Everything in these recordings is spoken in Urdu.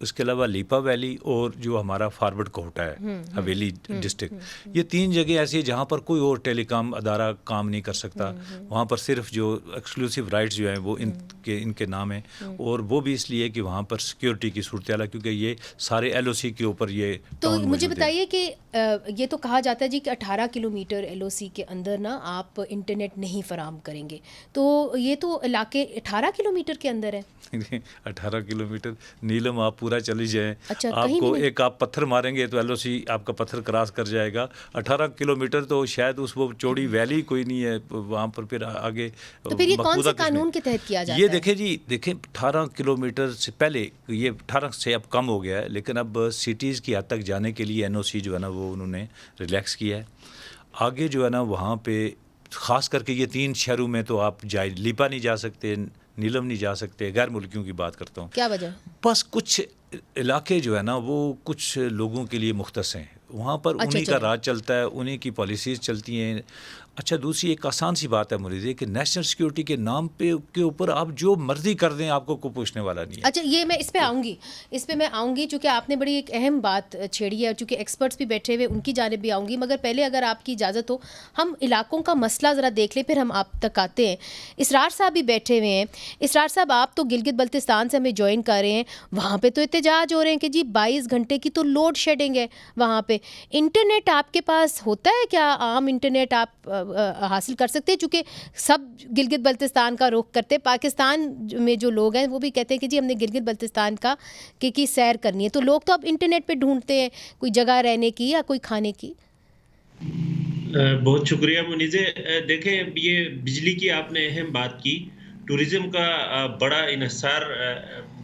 اس کے علاوہ لیپا ویلی اور جو ہمارا فارورڈ کوہٹا ہے حویلی ڈسٹرکٹ، یہ 3 جگہ ایسی ہیں جہاں پر کوئی اور ٹیلی کام ادارہ کام نہیں کر سکتا. وہاں پر صرف جو ایکسکلوسیو رائٹس جو ہیں وہ ان کے نام ہیں، اور وہ بھی اس لیے کہ وہاں پر سیکیورٹی کی صورتحال ہے، کیونکہ یہ سارے LOC کے اوپر یہ. تو مجھے بتائیے کہ یہ تو کہا جاتا ہے جی کہ 18 کلومیٹر LOC کے اندر نا آپ انٹرنیٹ نہیں فراہم کریں گے، تو یہ تو علاقے 18 کلومیٹر کے اندر ہے. 18 کلومیٹر نیلم آپ پورا چلی جائیں، اچھا، آپ کو ایک آپ پتھر ماریں گے تو LOC آپ کا پتھر کراس کر جائے گا. 18 کلومیٹر تو شاید اس وہ چوڑی ویلی کوئی نہیں ہے وہاں پر. پھر آگے تو پھر یہ کون سے قانون کے تحت کیا جاتا ہے؟ یہ دیکھیں 18 کلومیٹر سے پہلے یہ 18 سے اب کم ہو گیا ہے، لیکن اب سٹیز کی حد تک جانے کے لیے NOC جو ہے نا وہ انہوں نے ریلیکس کیا ہے. آگے جو ہے نا وہاں پہ خاص کر کے یہ 3 شہروں میں تو آپ لیپا نہیں جا سکتے، نیلم نہیں جا سکتے. غیر ملکیوں کی بات کرتا ہوں. کیا وجہ؟ بس کچھ علاقے جو ہے نا وہ کچھ لوگوں کے لیے مختص ہیں، وہاں پر انہی کا راج چلتا ہے، انہی کی پالیسیز چلتی ہیں. اچھا، دوسری ایک آسان سی بات ہے مریض کہ نیشنل سیکیورٹی کے نام پہ کے اوپر آپ جو مرضی کر دیں آپ کو کوئی پوچھنے والا نہیں ہے. اچھا، یہ میں اس پہ میں آؤں گی چونکہ آپ نے بڑی ایک اہم بات چھیڑی ہے، اور چونکہ ایکسپرٹس بھی بیٹھے ہوئے ان کی جانب بھی آؤں گی، مگر پہلے اگر آپ کی اجازت ہو ہم علاقوں کا مسئلہ ذرا دیکھ لیں، پھر ہم آپ تک آتے ہیں. اسرار صاحب بھی بیٹھے ہوئے ہیں. اسرار صاحب، آپ تو گلگت بلتستان سے ہمیں جوائن کر رہے ہیں، وہاں پہ تو احتجاج ہو رہے ہیں کہ جی 22 گھنٹے کی تو لوڈ شیڈنگ ہے وہاں پہ. انٹرنیٹ آپ کے پاس ہوتا ہے کیا؟ عام انٹرنیٹ آپ حاصل کر سکتے ہیں؟ چونکہ سب گلگت بلتستان کا رخ کرتے، پاکستان میں جو لوگ ہیں وہ بھی کہتے ہیں کہ جی ہم نے گلگت بلتستان کا کی سیر کرنی ہے، تو لوگ تو اب انٹرنیٹ پہ ڈھونڈتے ہیں کوئی جگہ رہنے کی یا کوئی کھانے کی. بہت شکریہ منیزے. دیکھیں، یہ بجلی کی آپ نے اہم بات کی. ٹورزم کا بڑا انحصار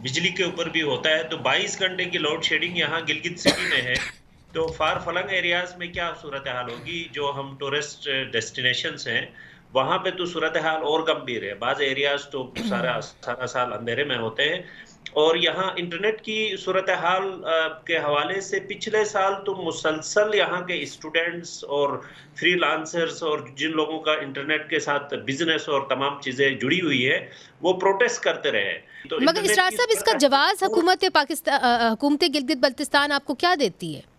بجلی کے اوپر بھی ہوتا ہے. تو 22 گھنٹے کی لوڈ شیڈنگ یہاں گلگت سٹی میں ہے، تو فار فلنگ ایریاز میں کیا صورتحال ہوگی؟ جو ہم ٹورسٹ ڈیسٹینیشنز ہیں وہاں پہ تو صورتحال اور گمبھیر ہے. بعض ایریاز تو سارا سال اندھیرے میں ہوتے ہیں، اور یہاں انٹرنیٹ کی صورتحال کے حوالے سے پچھلے سال تو مسلسل یہاں کے اسٹوڈنٹس اور فری لانسرز اور جن لوگوں کا انٹرنیٹ کے ساتھ بزنس اور تمام چیزیں جڑی ہوئی ہے وہ پروٹیسٹ کرتے رہے. تو مگر اسرار صاحب، اس کا جواز حکومت حکومت گلگت بلتستان آپ کو کیا دیتی ہے؟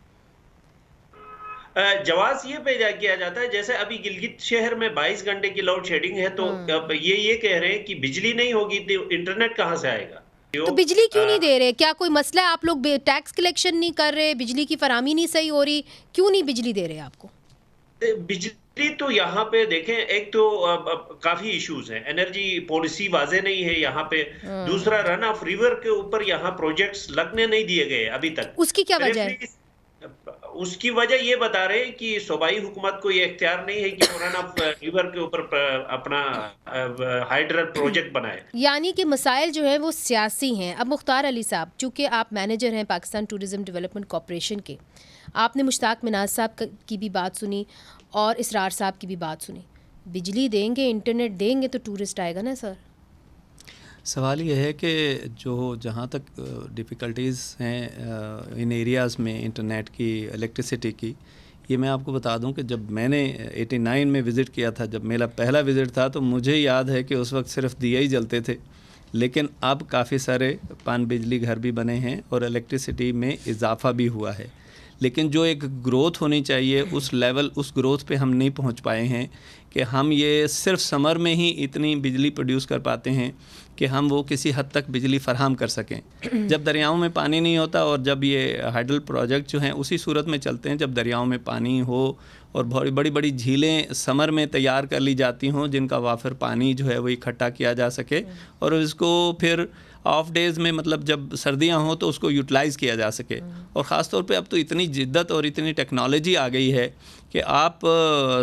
جواز یہ پیدا کیا جاتا ہے جیسے ابھی گلگت شہر میں 22 گھنٹے کی لوڈ شیڈنگ ہے، تو یہ کہہ رہے ہیں کہ بجلی نہیں ہوگی تو انٹرنیٹ کہاں سے آئے گا؟ تو بجلی کیوں نہیں دے رہے؟ کیا کوئی مسئلہ ہے؟ آپ لوگ ٹیکس کلیکشن نہیں کر رہے؟ بجلی کی فراہمی نہیں صحیح ہو رہی؟ کیوں نہیں بجلی دے رہے آپ کو؟ بجلی تو یہاں پہ دیکھیں، ایک تو کافی ایشوز ہیں. انرجی پالیسی واضح نہیں ہے یہاں پہ. دوسرا، رن آف ریور کے اوپر یہاں پروجیکٹس لگنے نہیں دیے گئے ابھی تک. اس کی کیا وجہ ہے؟ اس کی وجہ یہ بتا رہے ہیں کہ صوبائی حکومت کو یہ اختیار نہیں ہے کہ رن آف ریور کے اوپر اپنا ہائیڈرل پروجیکٹ بنائے. یعنی کہ مسائل جو ہیں وہ سیاسی ہیں. اب مختار علی صاحب، چونکہ آپ مینیجر ہیں پاکستان ٹورزم ڈیولپمنٹ کارپوریشن کے، آپ نے مشتاق مناز صاحب کی بھی بات سنی اور اسرار صاحب کی بھی بات سنی. بجلی دیں گے، انٹرنیٹ دیں گے تو ٹورسٹ آئے گا نا سر؟ سوال یہ ہے کہ جہاں تک ڈیفیکلٹیز ہیں ان ایریاز میں انٹرنیٹ کی، الیکٹریسٹی کی، یہ میں آپ کو بتا دوں کہ جب میں نے 89 میں وزٹ کیا تھا، جب میرا پہلا وزٹ تھا، تو مجھے یاد ہے کہ اس وقت صرف دیا ہی جلتے تھے، لیکن اب کافی سارے پان بجلی گھر بھی بنے ہیں اور الیکٹریسٹی میں اضافہ بھی ہوا ہے. لیکن جو ایک گروتھ ہونی چاہیے اس لیول، اس گروتھ پہ ہم نہیں پہنچ پائے ہیں کہ ہم یہ صرف سمر میں ہی اتنی بجلی پروڈیوس کر پاتے ہیں کہ ہم وہ کسی حد تک بجلی فراہم کر سکیں. جب دریاؤں میں پانی نہیں ہوتا، اور جب یہ ہائیڈل پروجیکٹ جو ہیں اسی صورت میں چلتے ہیں جب دریاؤں میں پانی ہو اور بڑی بڑی جھیلیں سمر میں تیار کر لی جاتی ہوں جن کا وافر پانی جو ہے وہ اکٹھا کیا جا سکے اور اس کو پھر آف ڈیز میں، مطلب جب سردیاں ہوں تو اس کو یوٹیلائز کیا جا سکے. اور خاص طور پہ اب تو اتنی جدت اور اتنی ٹیکنالوجی آ گئی ہے کہ آپ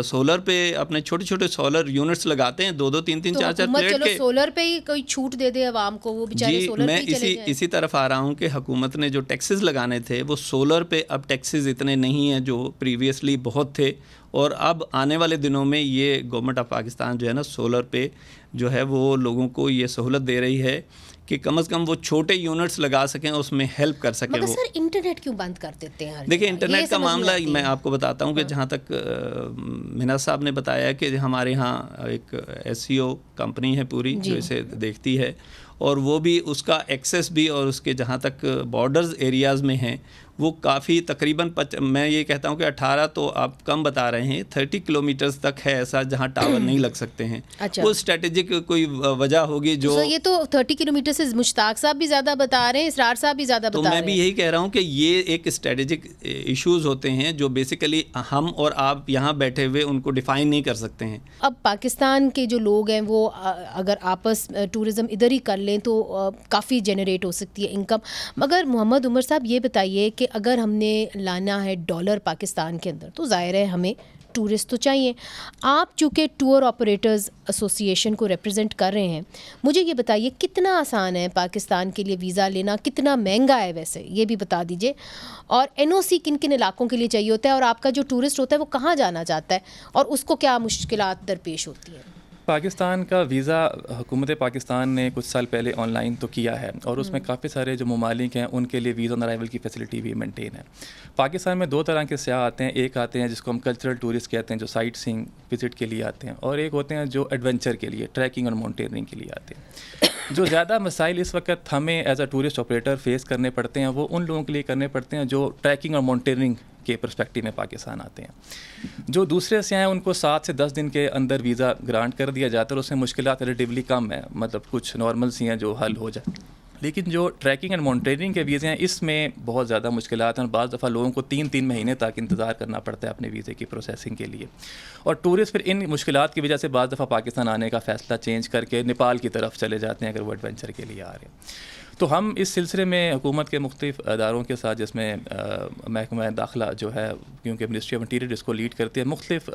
سولر پہ اپنے چھوٹے چھوٹے سولر یونٹس لگاتے ہیں، 2 3 4 پلیٹ کے. سولر پہ ہی کوئی چھوٹ دے دے عوام کو، وہ بیچارے سولر پہ ہی چلے جائیں. میں اسی طرف آ رہا ہوں کہ حکومت نے جو ٹیکسز لگانے تھے وہ سولر پہ اب ٹیکسز اتنے نہیں ہیں جو پریویسلی بہت تھے، اور اب آنے والے دنوں میں یہ گورنمنٹ آف پاکستان جو ہے نا سولر پہ جو ہے وہ لوگوں کو یہ سہولت دے رہی ہے کہ کم از کم وہ چھوٹے یونٹس لگا سکیں، اس میں ہیلپ کر سکیں. مگر سر انٹرنیٹ کیوں بند کر دیتے ہیں؟ دیکھیں انٹرنیٹ کا معاملہ میں آپ کو بتاتا ہوں کہ جہاں تک مناز صاحب نے بتایا کہ ہمارے ہاں ایک SEO کمپنی ہے پوری جو اسے دیکھتی ہے، اور وہ بھی اس کا ایکسیس بھی اور اس کے جہاں تک بارڈرز ایریاز میں ہیں وہ کافی تقریباً میں یہ کہتا ہوں کہ 18 تو آپ کم بتا رہے ہیں 30 کلومیٹرز تک ہے ایسا جہاں ٹاور نہیں لگ سکتے ہیں. اچھا. وہ اسٹریٹجک کوئی وجہ ہوگی جو یہ تو 30 کلومیٹر سے مشتاق صاحب بھی زیادہ بتا رہے ہیں, اسرار صاحب بھی زیادہ بتا رہے ہیں. تو میں بھی یہی کہہ رہا ہوں کہ یہ ایک اسٹریٹجک ایشوز ہوتے ہیں جو بیسیکلی ہم اور آپ یہاں بیٹھے ہوئے ان کو ڈیفائن نہیں کر سکتے ہیں. اب پاکستان کے جو لوگ ہیں وہ اگر آپس ٹورزم ادھر ہی کر لیں تو کافی جنریٹ ہو سکتی ہے انکم. مگر محمد عمر صاحب یہ بتائیے کہ اگر ہم نے لانا ہے ڈالر پاکستان کے اندر تو ظاہر ہے ہمیں ٹورسٹ تو چاہیے. آپ چونکہ ٹور آپریٹرز ایسوسی ایشن کو ریپرزینٹ کر رہے ہیں, مجھے یہ بتائیے کتنا آسان ہے پاکستان کے لیے ویزا لینا, کتنا مہنگا ہے ویسے یہ بھی بتا دیجئے, اور این او سی کن کن علاقوں کے لیے چاہیے ہوتا ہے, اور آپ کا جو ٹورسٹ ہوتا ہے وہ کہاں جانا چاہتا ہے اور اس کو کیا مشکلات درپیش ہوتی ہیں. پاکستان کا ویزا حکومت پاکستان نے کچھ سال پہلے آن لائن تو کیا ہے اور اس میں کافی سارے جو ممالک ہیں ان کے لیے ویزا آن ارائیول کی فیسلٹی بھی مینٹین ہے. پاکستان میں 2 طرح کے سیاح آتے ہیں, ایک آتے ہیں جس کو ہم کلچرل ٹورسٹ کہتے ہیں جو سائٹ سینگ وزٹ کے لیے آتے ہیں, اور ایک ہوتے ہیں جو ایڈونچر کے لیے ٹریکنگ اور ماؤنٹینرنگ کے لیے آتے ہیں. جو زیادہ مسائل اس وقت ہمیں as a tourist operator face کرنے پڑتے ہیں وہ ان لوگوں کے لیے کرنے پڑتے ہیں جو ٹریکنگ اور ماؤنٹینرنگ کے پرسپیکٹیو میں پاکستان آتے ہیں. جو دوسرے سیاح ہیں ان کو 7 سے 10 دن کے اندر ویزا گرانٹ کر دیا جاتا ہے اور اس میں مشکلات ریلیٹیولی کم ہیں, مطلب کچھ نارمل سی ہیں جو حل ہو جائے. لیکن جو ٹریکنگ اینڈ ماؤنٹینرنگ کے ویزے ہیں اس میں بہت زیادہ مشکلات ہیں اور بعض دفعہ لوگوں کو 3 مہینے تک انتظار کرنا پڑتا ہے اپنے ویزے کی پروسیسنگ کے لیے. اور ٹورسٹ پھر ان مشکلات کی وجہ سے بعض دفعہ پاکستان آنے کا فیصلہ چینج کر کے نیپال کی طرف چلے جاتے ہیں اگر وہ ایڈونچر کے لیے آ رہے ہیں. تو ہم اس سلسلے میں حکومت کے مختلف اداروں کے ساتھ, جس میں محکمہ داخلہ جو ہے کیونکہ منسٹری آف انٹیریئر اس کو لیڈ کرتی ہے, مختلف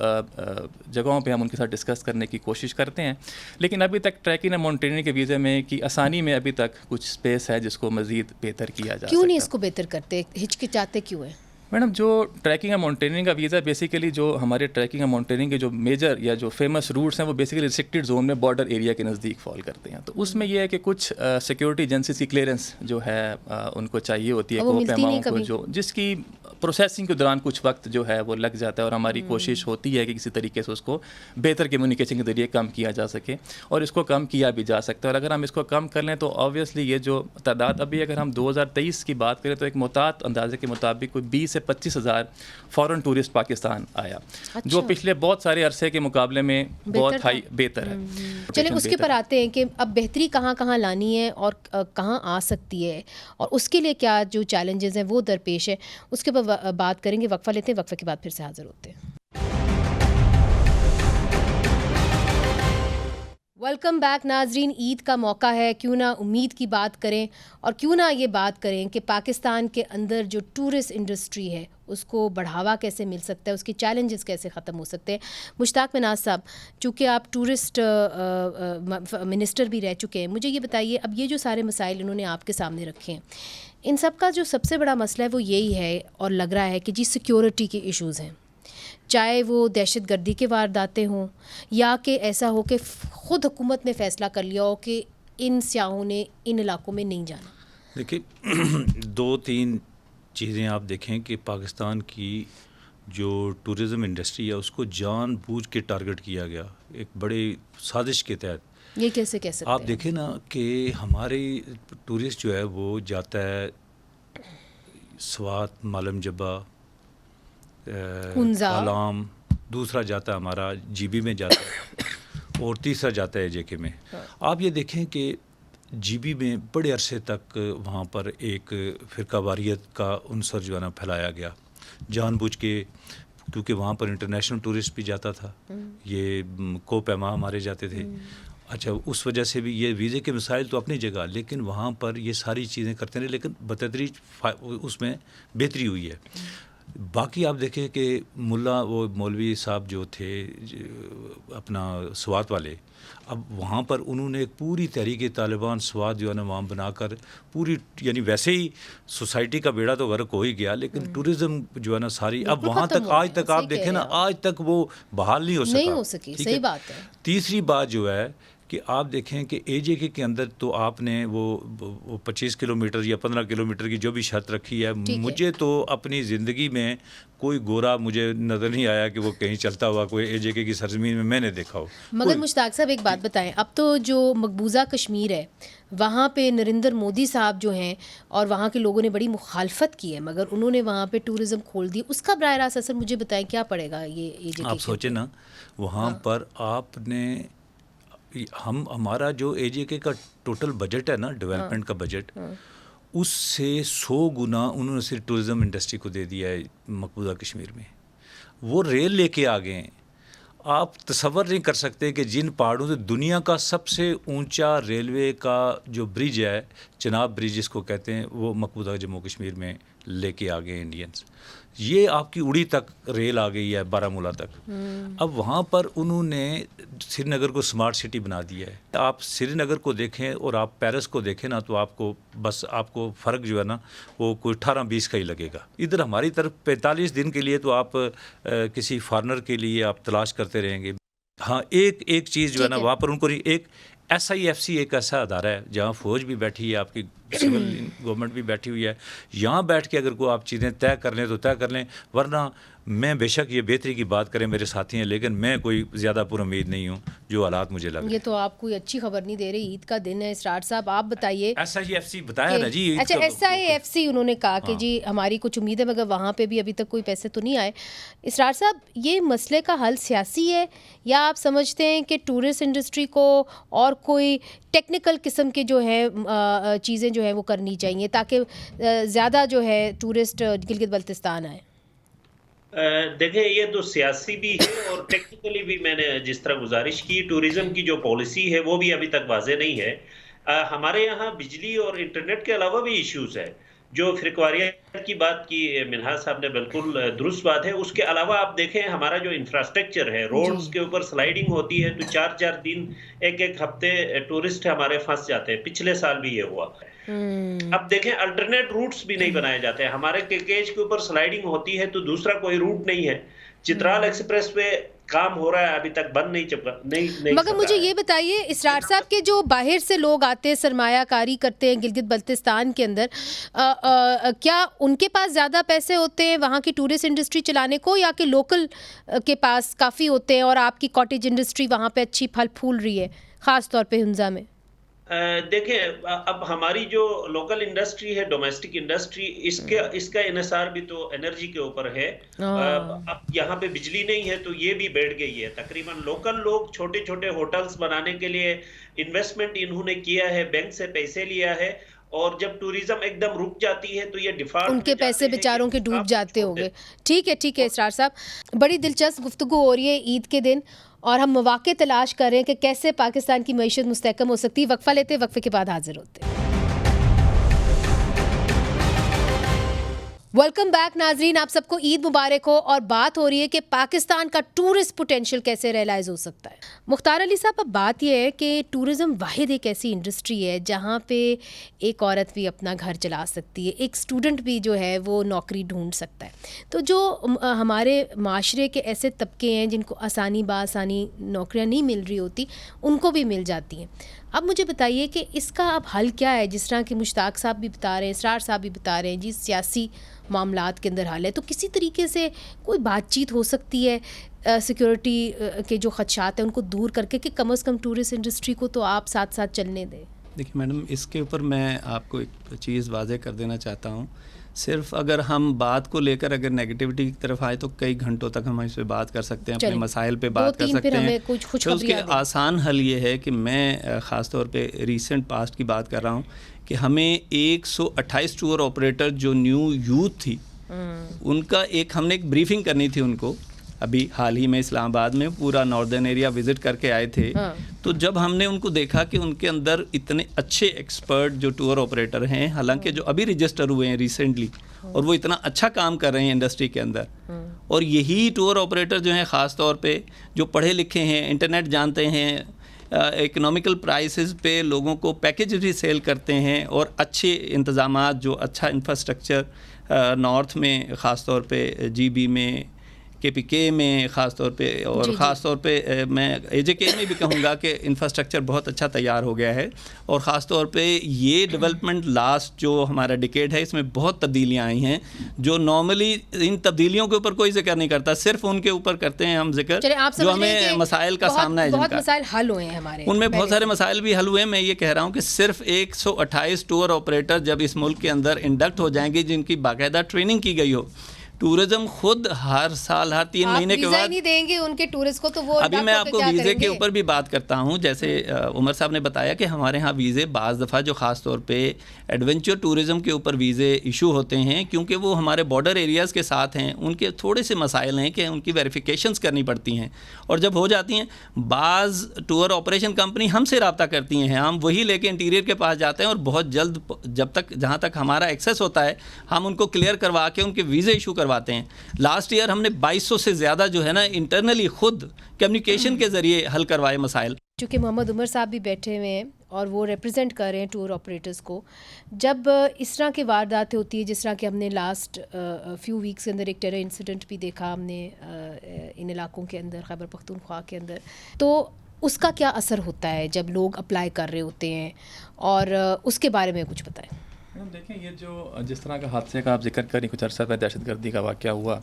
جگہوں پہ ہم ان کے ساتھ ڈسکس کرنے کی کوشش کرتے ہیں. لیکن ابھی تک ٹریکنگ اور ماؤنٹینرنگ کے ویزے میں کی آسانی میں ابھی تک کچھ اسپیس ہے جس کو مزید بہتر کیا جا سکتا ہے. کیوں نہیں اس کو بہتر کرتے, ہچکچاتے کیوں ہیں؟ میڈم جو ٹریکنگ اور ماؤنٹینرنگ کا ویزا بیسیکلی جو ہمارے ٹریکنگ اور ماؤنٹینرنگ کے جو میجر یا جو فیمس روٹس ہیں وہ بیسیکلی ریسٹرکٹیڈ زون میں بارڈر ایریا کے نزدیک فال کرتے ہیں. تو اس میں یہ ہے کہ کچھ سیکورٹی ایجنسیز کی کلیئرنس جو ہے ان کو چاہیے ہوتی ہے کو پیماؤں کو, جو جس کی پروسیسنگ کے دوران کچھ وقت جو ہے وہ لگ جاتا ہے, اور ہماری کوشش ہوتی ہے کہ کسی طریقے سے اس کو بہتر کمیونیکیشن کے ذریعے کم کیا جا سکے, اور اس کو کم کیا بھی جا سکتا ہے. اور اگر ہم اس کو کم کر لیں تو آبویسلی یہ جو تعداد ابھی اگر ہم 2023 کی بات کریں تو ایک محتاط اندازے کے مطابق کوئی 20 سے 25 ہزار فارن ٹورسٹ پاکستان آیا, جو پچھلے بہت سارے عرصے کے مقابلے میں بہت ہائی بہتر ہے. چلیں اس کے پر آتے ہیں کہ اب بہتری کہاں کہاں لانی ہے اور کہاں آ سکتی ہے, اور اس کے لیے کیا جو چیلنجز ہیں وہ درپیش ہے, اس کے پر بات کریں گے. وقفہ لیتے ہیں, وقفے کے بعد پھر سے حاضر ہوتے ہیں. ویلکم بیک ناظرین. عید کا موقع ہے, کیوں نہ امید کی بات کریں اور کیوں نہ یہ بات کریں کہ پاکستان کے اندر جو ٹورسٹ انڈسٹری ہے اس کو بڑھاوا کیسے مل سکتا ہے, اس کے چیلنجز کیسے ختم ہو سکتے ہیں. مشتاق مناز صاحب, چونکہ آپ ٹورسٹ منسٹر بھی رہ چکے ہیں, مجھے یہ بتائیے اب یہ جو سارے مسائل انہوں نے آپ کے سامنے رکھے ہیں, ان سب کا جو سب سے بڑا مسئلہ ہے وہ یہی ہے اور لگ رہا ہے کہ جی سیکیورٹی کے ایشوز ہیں, چاہے وہ دہشت گردی کے وارداتیں ہوں یا کہ ایسا ہو کہ خود حکومت نے فیصلہ کر لیا ہو کہ ان سیاحوں نے ان علاقوں میں نہیں جانا. دیکھیے 2-3 چیزیں آپ دیکھیں کہ پاکستان کی جو ٹورزم انڈسٹری ہے اس کو جان بوجھ کے ٹارگٹ کیا گیا ایک بڑی سازش کے تحت. یہ کیسے کہہ سکتے ہیں آپ دیکھیں نا کہ ہمارے ٹورسٹ جو ہے وہ جاتا ہے سوات, مالم جبہ, کالام, دوسرا جاتا ہے ہمارا جی بی میں جاتا ہے اور تیسرا جاتا ہے جے کے میں. آپ یہ دیکھیں کہ جی بی میں بڑے عرصے تک وہاں پر ایک فرقہ واریت کا عنصر جو ہے نا پھیلایا گیا جان بوجھ کے, کیونکہ وہاں پر انٹرنیشنل ٹورسٹ بھی جاتا تھا, یہ کو پیما ہمارے جاتے تھے. اچھا, اس وجہ سے بھی یہ ویزے کے مسائل تو اپنی جگہ, لیکن وہاں پر یہ ساری چیزیں کرتے رہے, لیکن بتدریج اس میں بہتری ہوئی ہے. باقی آپ دیکھیں کہ وہ مولوی صاحب جو تھے اپنا سوات والے, اب وہاں پر انہوں نے ایک پوری تحریک طالبان سوات جو ہے نا وہاں بنا کر پوری, یعنی ویسے ہی سوسائٹی کا بیڑا تو غرق ہو ہی گیا, لیکن ٹورزم جو ہے نا ساری اب وہاں تک آج تک آپ دیکھیں نا آج تک وہ بحال نہیں ہو سکی. صحیح بات ہے. تیسری بات جو ہے کہ آپ دیکھیں کہ اے جے کے اندر تو آپ نے وہ 25 کلومیٹر یا 15 کلومیٹر کی جو بھی شرط رکھی ہے, مجھے تو اپنی زندگی میں کوئی گورا مجھے نظر نہیں آیا کہ وہ کہیں چلتا ہوا کوئی اے جے کے کی سرزمین میں نے دیکھا ہو. مگر مشتاق صاحب ایک بات بتائیں, اب تو جو مقبوضہ کشمیر ہے وہاں پہ نریندر مودی صاحب جو ہیں اور وہاں کے لوگوں نے بڑی مخالفت کی ہے مگر انہوں نے وہاں پہ ٹورزم کھول دی, اس کا براہ راست اثر مجھے بتائیں کیا پڑے گا یہ آپ سوچیں نا وہاں پر آپ نے ہمارا جو اے جے کے کا ٹوٹل بجٹ ہے نا ڈیولپمنٹ کا بجٹ, اس سے 100 گنا انہوں نے صرف ٹورزم انڈسٹری کو دے دیا ہے مقبوضہ کشمیر میں. وہ ریل لے کے آ گئے ہیں. آپ تصور نہیں کر سکتے کہ جن پہاڑوں سے دنیا کا سب سے اونچا ریلوے کا جو برج ہے, چناب برج جس کو کہتے ہیں, وہ مقبوضہ جموں کشمیر میں لے کے آ گئے انڈینس. یہ آپ کی اڑی تک ریل آ گئی ہے بارہمولہ تک. اب وہاں پر انہوں نے سری نگر کو اسمارٹ سٹی بنا دیا ہے. آپ سری نگر کو دیکھیں اور آپ پیرس کو دیکھیں نا تو آپ کو فرق جو ہے نا وہ کوئی 18-20 کا ہی لگے گا. ادھر ہماری طرف 45 دن کے لیے تو آپ کسی فارنر کے لیے آپ تلاش کرتے رہیں گے. ہاں ایک چیز جو ہے نا وہاں پر ان کو ایک SIFC ایک ایسا ادارہ ہے جہاں فوج بھی بیٹھی ہے, آپ کی سول گورنمنٹ بھی بیٹھی ہوئی ہے. یہاں بیٹھ کے اگر کوئی آپ چیزیں طے کر لیں تو طے کر لیں, ورنہ میں بے شک یہ بہتری کی بات کریں میرے ساتھی ہیں, لیکن میں کوئی زیادہ پر امید نہیں ہوں جو حالات مجھے لگ رہے ہیں. یہ تو آپ کوئی اچھی خبر نہیں دے رہے. عید کا دن ہے اسرار صاحب, آپ بتائیے. SIFC بتایا نا جی. اچھا SIFC انہوں نے کہا کہ جی ہماری کچھ امید ہے مگر وہاں پہ بھی ابھی تک کوئی پیسے تو نہیں آئے. اسرار صاحب یہ مسئلے کا حل سیاسی ہے یا آپ سمجھتے ہیں کہ ٹورسٹ انڈسٹری کو اور کوئی ٹیکنیکل قسم کے جو ہے چیزیں جو ہیں وہ کرنی چاہیے تاکہ زیادہ جو ہے ٹورسٹ گلگت بلتستان آئے؟ دیکھیں یہ تو سیاسی بھی ہے اور ٹیکنیکلی بھی. میں نے جس طرح گزارش کی, ٹوریزم کی جو پالیسی ہے وہ بھی ابھی تک واضح نہیں ہے. ہمارے یہاں بجلی اور انٹرنیٹ کے علاوہ بھی ایشوز ہے. جو فرقواریت کی بات کی منہاج صاحب نے, بالکل درست بات ہے. اس کے علاوہ آپ دیکھیں ہمارا جو انفراسٹرکچر ہے, روڈز کے اوپر سلائیڈنگ ہوتی ہے تو 4 دن ایک ہفتے ٹورسٹ ہمارے پھنس جاتے ہیں. پچھلے سال بھی یہ ہوا. اب دیکھیں الٹرنیٹ روٹس بھی نہیں بنائے جاتے ہیں. ہمارے کیج کے اوپر سلائیڈنگ ہوتی ہے تو دوسرا کوئی روٹ نہیں ہے. چترال ایکسپریس پہ کام ہو رہا ہے, ابھی تک بند نہیں. مگر مجھے یہ بتائیے اسرار صاحب کے جو باہر سے لوگ آتے ہیں سرمایہ کاری کرتے ہیں گلگت بلتستان کے اندر, کیا ان کے پاس زیادہ پیسے ہوتے ہیں وہاں کی ٹورسٹ انڈسٹری چلانے کو, یا کہ لوکل کے پاس کافی ہوتے ہیں اور آپ کی کاٹیج انڈسٹری وہاں پہ اچھی پھل پھول رہی ہے خاص طور پہ ہنزا میں؟ دیکھیں اب ہماری جو لوکل انڈسٹری ہے, ڈومیسٹک انڈسٹری, اس کا انحصار بھی تو انرجی کے اوپر ہے. اب یہاں پہ بجلی نہیں ہے تو یہ بھی بیٹھ گئی ہے. تقریباً لوکل لوگ چھوٹے چھوٹے ہوٹلز بنانے کے لیے انویسٹمنٹ انہوں نے کیا ہے, بینک سے پیسے لیا ہے, اور جب ٹوریزم ایک دم رک جاتی ہے تو یہ ڈیفالٹ ان کے پیسے بیچاروں کے ڈوب جاتے ہوں گے. ٹھیک ہے اسرار صاحب, بڑی دلچسپ گفتگو ہو رہی ہے عید کے دن اور ہم مواقع تلاش کر رہے ہیں کہ کیسے پاکستان کی معیشت مستحکم ہو سکتی ہے. وقفہ لیتے, وقفے کے بعد حاضر ہوتے ہیں. ویلکم بیک ناظرین, آپ سب کو عید مبارک ہو. اور بات ہو رہی ہے کہ پاکستان کا ٹورسٹ پوٹینشیل کیسے ریئلائز ہو سکتا ہے. مختار علی صاحب, اب بات یہ ہے کہ ٹورزم واحد ایک ایسی انڈسٹری ہے جہاں پہ ایک عورت بھی اپنا گھر چلا سکتی ہے, ایک اسٹوڈنٹ بھی جو ہے وہ نوکری ڈھونڈ سکتا ہے. تو جو ہمارے معاشرے کے ایسے طبقے ہیں جن کو آسانی بآسانی نوکریاں نہیں مل رہی ہوتی, ان کو بھی مل جاتی ہیں. اب مجھے بتائیے کہ اس کا اب حل کیا ہے؟ جس طرح کہ مشتاق صاحب بھی بتا رہے ہیں, اسرار صاحب بھی بتا رہے ہیں جی سیاسی معاملات کے اندر حل ہے, تو کسی طریقے سے کوئی بات چیت ہو سکتی ہے سیکیورٹی کے جو خدشات ہیں ان کو دور کر کے, کہ کم از کم ٹورسٹ انڈسٹری کو تو آپ ساتھ ساتھ چلنے دیں. دیکھیے میڈم, اس کے اوپر میں آپ کو ایک چیز واضح کر دینا چاہتا ہوں. صرف اگر ہم بات کو لے کر اگر نیگیٹیوٹی کی طرف آئے تو کئی گھنٹوں تک ہم اس پہ بات کر سکتے ہیں, اپنے مسائل پہ بات کر سکتے ہیں. تو اس کے آسان حل یہ ہے کہ میں خاص طور پہ ریسنٹ پاسٹ کی بات کر رہا ہوں کہ ہمیں 128 ٹور آپریٹر جو نیو یوتھ تھی ان کا ہم نے ایک بریفنگ کرنی تھی ان کو. ابھی حال ہی میں اسلام آباد میں پورا ناردرن ایریا وزٹ کر کے آئے تھے. تو جب ہم نے ان کو دیکھا کہ ان کے اندر اتنے اچھے ایکسپرٹ جو ٹور آپریٹر ہیں, حالانکہ جو ابھی رجسٹر ہوئے ہیں ریسنٹلی, اور وہ اتنا اچھا کام کر رہے ہیں انڈسٹری کے اندر, اور یہی ٹور آپریٹر جو ہیں خاص طور پہ جو پڑھے لکھے ہیں, انٹرنیٹ جانتے ہیں, اکنامیکل پرائسز پہ لوگوں کو پیکیج بھی سیل کرتے ہیں, اور اچھے انتظامات جو اچھا انفراسٹرکچر نارتھ میں خاص طور پہ جی بی میں KPK میں خاص طور پہ، اور خاص طور پہ میں AJK میں بھی کہوں گا کہ انفراسٹرکچر بہت اچھا تیار ہو گیا ہے، اور خاص طور پہ یہ ڈیولپمنٹ لاسٹ جو ہمارا ڈیکیڈ ہے اس میں بہت تبدیلیاں آئی ہیں، جو نارملی ان تبدیلیوں کے اوپر کوئی ذکر نہیں کرتا، صرف ان کے اوپر کرتے ہیں ہم ذکر جو ہمیں مسائل کا سامنا ہے، بہت مسائل حل ہوئے ہیں ہمارے، ان میں بہت سارے مسائل بھی حل ہوئے. میں یہ کہہ رہا ہوں کہ صرف 128 ٹور آپریٹر جب اس ملک کے اندر انڈکٹ ہو جائیں گے جن کی باقاعدہ ٹریننگ کی گئی ہو، ٹورزم خود ہر سال ہر 3 مہینے کے بعد نہیں دیں گے ان کے ٹورسٹ کو، تو وہ ابھی میں آپ کو ویزے کے اوپر بھی بات کرتا ہوں. جیسے عمر صاحب نے بتایا کہ ہمارے ہاں ویزے بعض دفعہ جو خاص طور پہ ایڈونچر ٹورزم کے اوپر ویزے ایشو ہوتے ہیں، کیونکہ وہ ہمارے بارڈر ایریاز کے ساتھ ہیں، ان کے تھوڑے سے مسائل ہیں کہ ان کی ویریفیکیشنز کرنی پڑتی ہیں، اور جب ہو جاتی ہیں بعض ٹور آپریشن کمپنی ہم سے رابطہ کرتی ہیں، ہم وہی لے کے انٹیریئر کے پاس جاتے ہیں، اور بہت جلد جہاں تک ہمارا ایکسیس ہوتا ہے ہم ان کو کلیئر کروا کے ان کے ویزے ایشو کرواتے ہیں. لاسٹ ایئر ہم نے 2200 سے زیادہ جو ہے نا انٹرنلی خود کمیونیکیشن کے ذریعے حل کروائے مسائل. چونکہ محمد عمر صاحب بھی بیٹھے ہوئے ہیں اور وہ ریپرزینٹ کر رہے ہیں ٹور آپریٹرز کو، جب اس طرح کی وارداتیں ہوتی ہیں جس طرح کہ ہم نے لاسٹ فیو ویکس کے اندر ایک ٹیرر انسیڈنٹ بھی دیکھا ہم نے ان علاقوں کے اندر، خیبر پختونخوا کے اندر، تو اس کا کیا اثر ہوتا ہے جب لوگ اپلائی کر رہے ہوتے ہیں، اور اس کے بارے میں کچھ بتائیں. دیکھیں یہ جو جس طرح کا حادثے کا آپ ذکر کریں، کچھ عرصہ پہ دہشت گردی کا واقعہ ہوا،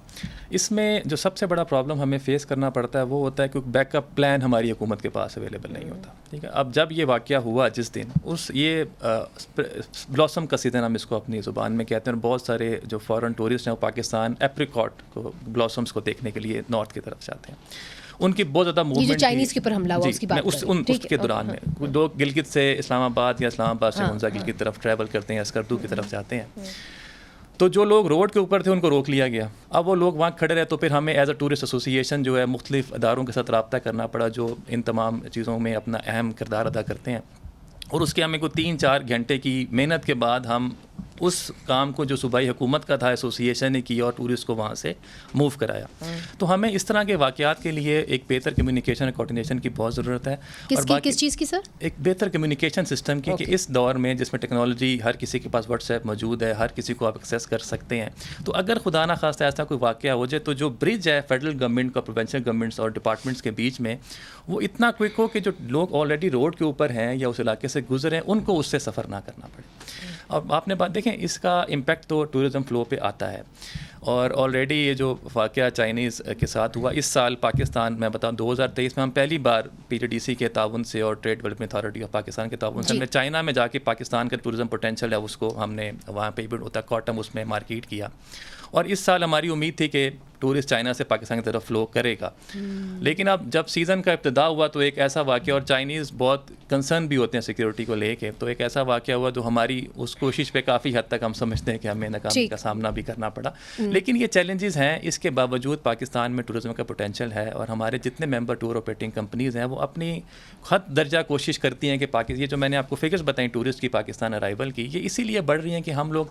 اس میں جو سب سے بڑا پرابلم ہمیں فیس کرنا پڑتا ہے وہ ہوتا ہے کہ بیک اپ پلان ہماری حکومت کے پاس اویلیبل نہیں ہوتا. ٹھیک ہے، اب جب یہ واقعہ ہوا جس دن، یہ بلاسم کا سیزن ہم اس کو اپنی زبان میں کہتے ہیں، اور بہت سارے جو فارن ٹورسٹ ہیں وہ پاکستان ایپریکاٹ کو بلاسمس کو دیکنے کے لیے نارتھ کی طرف جاتے ہیں. ان کی بہت زیادہ موومنٹ چائنیز کے اوپر حملہ ہوا، اس کی بات اس کے دوران میں لوگ گلگت سے اسلام آباد یا اسلام آباد سے ہنزا گل کی طرف ٹریول کرتے ہیں، اسکردو کی طرف جاتے ہیں. تو جو لوگ روڈ کے اوپر تھے ان کو روک لیا گیا. اب وہ لوگ وہاں کھڑے رہے، تو پھر ہمیں ایز اے ٹورسٹ ایسوسی ایشن جو ہے مختلف اداروں کے ساتھ رابطہ کرنا پڑا جو ان تمام چیزوں میں اپنا اہم کردار ادا کرتے ہیں. اور اس کے ہمیں کوئی 3-4 گھنٹے کی محنت کے بعد ہم اس کام کو جو صوبائی حکومت کا تھا ایسوسی ایشن نے کیا اور ٹورسٹ کو وہاں سے موو کرایا. تو ہمیں اس طرح کے واقعات کے لیے ایک بہتر کمیونیکیشن اور کوارڈینیشن کی بہت ضرورت ہے. کس چیز کی سر؟ ایک بہتر کمیونیکیشن سسٹم کی، کہ اس دور میں جس میں ٹیکنالوجی ہر کسی کے پاس واٹس ایپ موجود ہے، ہر کسی کو آپ ایکسیس کر سکتے ہیں، تو اگر خدا نہ خواستہ ایسا کوئی واقعہ ہو جائے تو جو برج ہے فیڈرل گورنمنٹ کا پروونشل گورنمنٹس اور ڈپارٹمنٹس کے بیچ میں، وہ اتنا کوئک ہو کہ جو لوگ آلریڈی روڈ کے اوپر ہیں یا اس علاقے سے گزرے ہیں ان کو اس سے سفر نہ کرنا پڑے. اور آپ نے بات دیکھیں، اس کا امپیکٹ تو ٹورزم فلو پہ آتا ہے. اور آلریڈی یہ جو واقعہ چائنیز کے ساتھ ہوا اس سال پاکستان، میں بتاؤں 2023 میں ہم پہلی بار PTDC کے تعاون سے اور trade development authority of Pakistan کے تعاون سے ہم نے چائنا میں جا کے پاکستان کا ٹورزم پوٹینشیل ہے اس کو ہم نے وہاں پہ ایونٹ ہوتا ہے کوٹم، اس میں مارکیٹ کیا. اور اس سال ہماری امید تھی کہ ٹورسٹ چائنا سے پاکستان کی طرف فلو کرے گا. لیکن اب جب سیزن کا ابتدا ہوا تو ایک ایسا واقعہ، اور چائنیز بہت کنسرن بھی ہوتے ہیں سیکیورٹی کو لے کے، تو ایک ایسا واقعہ ہوا جو ہماری اس کوشش پہ کافی حد تک ہم سمجھتے ہیں کہ ہمیں ناکامی کا سامنا بھی کرنا پڑا. لیکن یہ چیلنجز ہیں، اس کے باوجود پاکستان میں ٹورزم کا پوٹینشیل ہے، اور ہمارے جتنے ممبر ٹور آپریٹنگ کمپنیز ہیں وہ اپنی حد درجہ کوشش کرتی ہیں کہ یہ جو میں نے آپ کو فگرز بتائیں ٹورسٹ کی پاکستان ارائیول کی، یہ اسی لیے بڑھ رہی ہیں کہ ہم لوگ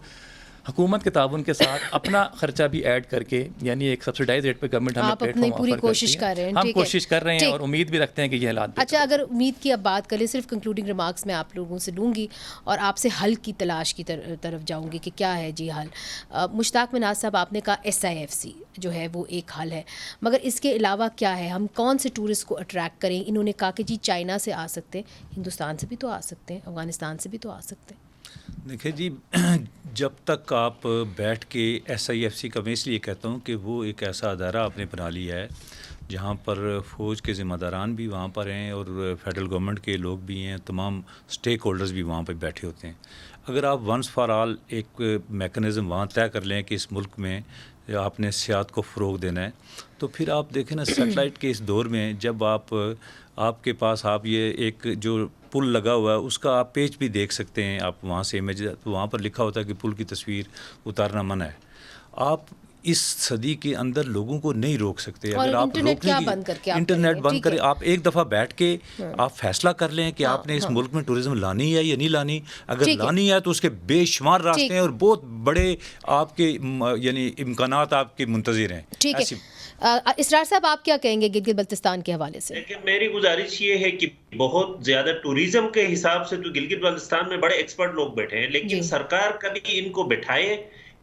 حکومت کے تعاون کے ساتھ اپنا خرچہ بھی ایڈ کر کے، یعنی ایک سبسڈائز ریٹ پہ گورنمنٹ ہمیں پلیٹ فارم آفر کوشش کر رہے ہیں، ہم کوشش کر رہے ہیں اور امید بھی رکھتے ہیں کہ یہ حالات. اچھا، اگر امید کی اب بات کریں، صرف کنکلوڈنگ ریمارکس میں آپ لوگوں سے لوں گی اور آپ سے حل کی تلاش کی طرف جاؤں گی کہ کیا ہے جی حل. مشتاق مناز صاحب، آپ نے کہا SIFC جو ہے وہ ایک حل ہے، مگر اس کے علاوہ کیا ہے؟ ہم کون سے ٹورسٹ کو اٹریکٹ کریں؟ انہوں نے کہا کہ جی چائنا سے آ سکتے ہیں، ہندوستان سے بھی تو آ سکتے ہیں، افغانستان سے بھی تو آ سکتے ہیں. دیکھیں جی، جب تک آپ بیٹھ کے SIFC کا، میں اس لیے کہتا ہوں کہ وہ ایک ایسا ادارہ آپ نے بنا لیا ہے جہاں پر فوج کے ذمہ داران بھی وہاں پر ہیں اور فیڈرل گورنمنٹ کے لوگ بھی ہیں، تمام سٹیک ہولڈرز بھی وہاں پہ بیٹھے ہوتے ہیں. اگر آپ ونس فار آل ایک میکنزم وہاں طے کر لیں کہ اس ملک میں آپ نے سیاحت کو فروغ دینا ہے، تو پھر آپ دیکھیں نا سیٹلائٹ کے اس دور میں جب آپ کے پاس آپ یہ ایک جو پل لگا ہوا ہے اس کا آپ پیج بھی دیکھ سکتے ہیں، آپ وہاں سے امیج، وہاں پر لکھا ہوتا ہے کہ پل کی تصویر اتارنا منع ہے. آپ اس صدی کے اندر لوگوں کو نہیں روک سکتے. اگر آپ انٹرنیٹ بند کریں، آپ ایک دفعہ بیٹھ کے آپ فیصلہ کر لیں کہ آپ نے اس ملک میں ٹورزم لانی ہے یا نہیں لانی. اگر لانی ہے تو اس کے بے شمار راستے ہیں اور بہت بڑے آپ کے یعنی امکانات آپ کے منتظر ہیں. ٹھیک ہے، اسرار صاحب آپ کیا کہیں گے گلگت بلتستان کے حوالے سے؟ لیکن میری گزارش یہ ہے کہ بہت زیادہ ٹوریزم کے حساب سے تو گلگت بلتستان میں بڑے ایکسپرٹ لوگ بیٹھے ہیں، لیکن سرکار کبھی ان کو بٹھائے